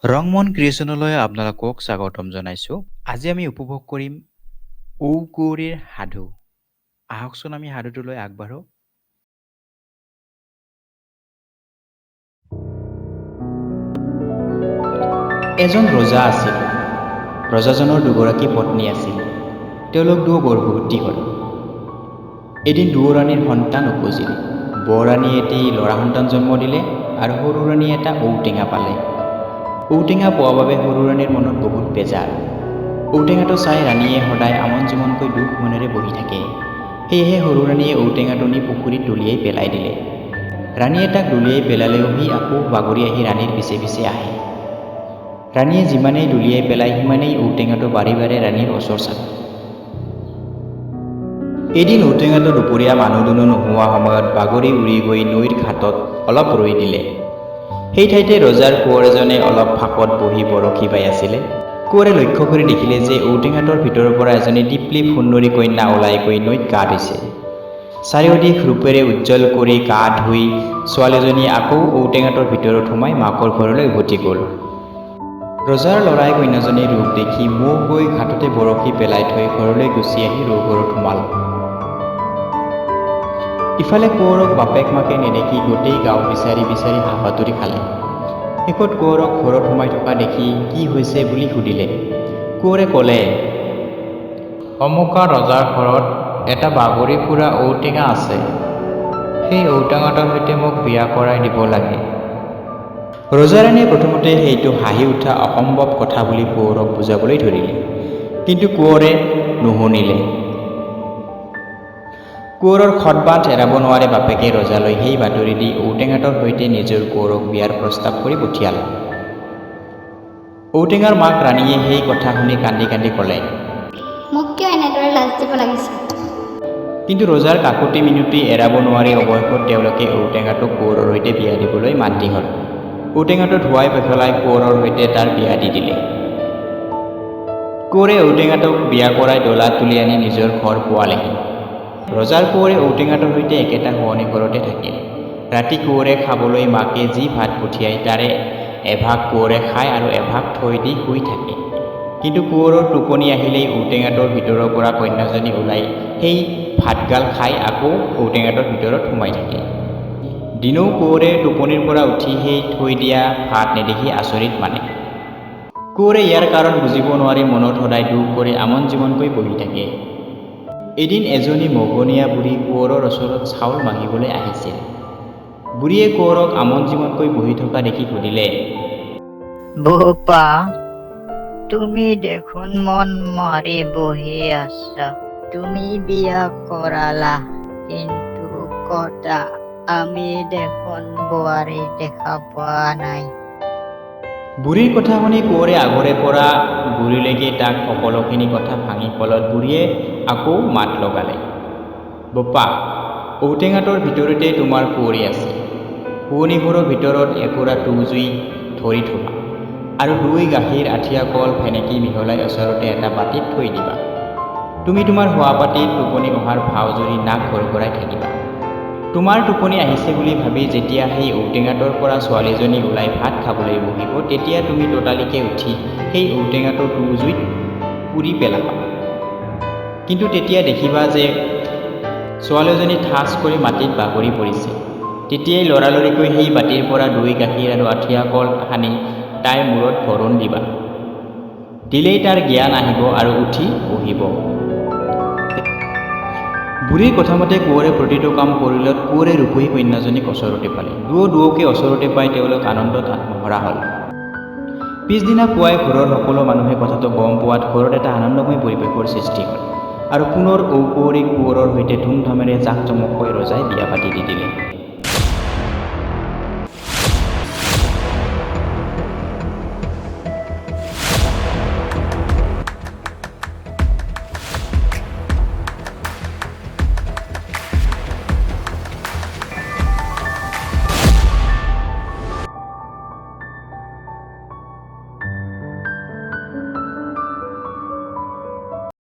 ৰংমন ক্ৰিয়েশ্যনলৈ আপোনালোকক স্বাগতম জনাইছোঁ। আজি আমি উপভোগ কৰিম ঔকুঁৱৰীৰ সাধু। আহকচোন আমি সাধুটোলৈ আগবাঢ়ো। এজন ৰজা আছিল। ৰজাজনৰ দুগৰাকী পত্নী আছিল। তেওঁলোক দুয়ো গৰ্ভৱতী হ'ল। এদিন দুয়োৰাণীৰ সন্তান উপজিল। বৰৰাণীয়ে এটি ল'ৰা সন্তান জন্ম দিলে আৰু সৰু ৰাণীয়ে এটা ঔটেঙা পালে। ঔটেঙা পোৱাৰ বাবে সৰু ৰাণীৰ মনত বহুত বেজাৰ। ঔটেঙাটো চাই ৰাণীয়ে সদায় আমন জিমনকৈ দুখ মনেৰে বহি থাকে। সেয়েহে সৰু ৰাণীয়ে ঔটেঙাটো নি পুখুৰীত দলিয়াই পেলাই দিলে। ৰাণীয়ে তাক দলিয়াই পেলালেও সি আকৌ বাগৰি আহি ৰাণীৰ পিছে পিছে আহে। ৰাণীয়ে যিমানেই দলিয়াই পেলায় সিমানেই ঔটেঙাটো বাৰে বাৰে ৰাণীৰ ওচৰ চাপে। এদিন ঔটেঙাটো দুপৰীয়া মানুহ দুনুহ নোহোৱা সময়ত বাগৰি উৰি গৈ নৈৰ ঘাটত অলপ ৰৈ দিলে। সেই ঠাইতে ৰজাৰ কোঁৱৰ এজনে অলপ ফাঁকত বহি বৰশী বাই আছিলে। কোঁৱৰে লক্ষ্য কৰি দেখিলে যে ঔটেঙাটোৰ ভিতৰৰ পৰা এজনী টিপলিপ সুন্দৰী কন্যা ওলাই গৈ নৈত গা ধুইছে। চাৰিওদিশ ৰূপেৰে উজ্জ্বল কৰি গা ধুই ছোৱালীজনী আকৌ ঔটেঙাটোৰ ভিতৰত সোমাই মাকৰ ঘৰলৈ উভতি গ'ল। ৰজাৰ ল'ৰাই কন্যাজনীৰ ৰূপ দেখি মোহ গৈ ঘাটতে বৰশী পেলাই থৈ ঘৰলৈ গুচি আহি ৰৌঘৰত সোমাল। ইফালে কোঁৱৰক বাপেক মাকে নেদেখি গোটেই গাঁও বিচাৰি বিচাৰি হাবাথুৰি খালে। শেষত কোঁৱৰক ঘৰত সোমাই থকা দেখি কি হৈছে বুলি সুধিলে। কোঁৱৰে ক'লে, অমুকা ৰজাৰ ঘৰত এটা বাগৰি ফুৰা ঔটেঙা আছে। সেই ঔটেঙাটোৰ সৈতে মোক বিয়া কৰাই দিব লাগে। ৰজাৰাণীয়ে প্ৰথমতে সেইটো হাঁহি উঠা অসম্ভৱ কথা বুলি কোঁৱৰক বুজাবলৈ ধৰিলে, কিন্তু কোঁৱৰে নুশুনিলে। কোঁৱৰৰ খটবাট এৰাব নোৱাৰে বাপেকে ৰজালৈ সেই বাতৰি দি ঔটেঙাটোৰ সৈতে নিজৰ কোঁৱৰক বিয়াৰ প্ৰস্তাৱ কৰি পঠিয়ালে। ঔটেঙাৰ মাক ৰাণীয়ে সেই কথা শুনি কান্দি কান্দি ক'লে, মোক কিয় এনেদৰে লাজ দিব লাগিছে? কিন্তু ৰজাৰ কাকুতি মিনতি এৰাব নোৱাৰি অৱশেষত তেওঁলোকে ঔটেঙাটোক কোঁৱৰৰ সৈতে বিয়া দিবলৈ মান্তি হ'ল। ঔটেঙাটো ধুৱাই পখলাই কোঁৱৰৰ সৈতে তাৰ বিয়া দি দিলে। কোঁৱৰে ঔটেঙাটোক বিয়া কৰাই ডলাত তুলি আনি নিজৰ ঘৰ পোৱালেহি। ৰজাৰ কোঁৱৰে ঔটেঙাটোৰ সৈতে একেটা শোৱনি ঘৰতে থাকিল। ৰাতি কোঁৱৰে খাবলৈ মাকে যি ভাত পঠিয়ায় তাৰে এভাগ কোঁৱৰে খায় আৰু এভাগ থৈ দি শুই থাকে। কিন্তু কোঁৱৰৰ টোপনি আহিলেই ঔটেঙাটোৰ ভিতৰৰ পৰা কন্যাজনী ওলাই সেই ভাতগাল খাই আকৌ ঔটেঙাটোৰ ভিতৰত সোমাই থাকে। দিনৌ কোঁৱৰে টোপনিৰ পৰা উঠি সেই থৈ দিয়া ভাত নেদেখি আচৰিত মানে। কোঁৱৰে ইয়াৰ কাৰণ বুজিব নোৱাৰি মনত সদায় দুখ কৰি আমন জিমনকৈ বহি থাকে। এদিন এজনী মগনীয়া বুঢ়ী কোঁৱৰৰ ওচৰত চাউল মাগিবলৈ আহিছিল। বুঢ়ীয়ে কোঁৱৰক আমন জিমনকৈ বহি থকা দেখি সুধিলে, বোপা, তুমি দেখোন মন মাৰি বহি আছা। তুমি বিয়া কৰালা, কিন্তু কতা আমি দেখোন বোৱাৰী দেখা পোৱা নাই। বুঢ়ীৰ কথা শুনি কোঁৱৰে আগৰে পৰা গুৰিলৈকে তাক সকলোখিনি কথা ভাঙি ক'লত বুঢ়ীয়ে আকৌ মাত লগালে, বোপা, ঔটেঙাটোৰ ভিতৰতে তোমাৰ কুঁৱৰী আছে। শোৱনিঘৰৰ ভিতৰত একুৰা তুঁহ জুই ধৰি থবা আৰু দৈ গাখীৰ আঠিয়া কল ফেনেকি মিহলাই ওচৰতে এটা বাটিত থৈ দিবা। তুমি তোমাৰ শোৱাপাটিত টোপনি অহাৰ ভাও জুৰি নাক গৰগৰাই থাকিবা। তোমাৰ টোপনি আহিছে বুলি ভাবি যেতিয়া সেই ঔটেঙাটোৰ পৰা ছোৱালীজনী ওলাই ভাত খাবলৈ বহিব তেতিয়া তুমি ততালিকে উঠি সেই ঔটেঙাটো তুঁহ জুইত পুৰি পেলাবা। কিন্তু তেতিয়া দেখিবা যে ছোৱালীজনী ঠাচ কৰি মাটিত বাগৰি পৰিছে। তেতিয়াই লৰালৰিকৈ সেই বাটিৰ পৰা দৈ গাখীৰ আৰু আঠিয়া কল সানি তাইৰ মূৰত ভৰণ দিবা। দিলেই তাৰ জ্ঞান আহিব আৰু উঠি বহিব। বুঢ়ীৰ কথামতে কোঁৱৰে প্ৰতিটো কাম কৰিলত কোঁৱৰে ৰূপহী কন্যাজনীক ওচৰতে পালে। দুয়োকে ওচৰতে পাই তেওঁলোক আনন্দত আত্মহৰা হ'ল। পিছদিনা পুৱাই ঘৰৰ সকলো মানুহে কথাটো গম পোৱাত ঘৰত এটা আনন্দময় পৰিৱেশৰ সৃষ্টি হ'ল আৰু পুনৰ ঔকুঁৱৰীক কোঁৱৰৰ সৈতে ধুমধামেৰে জাক জমককৈ ৰজাই বিয়া পাতি দি দিলে।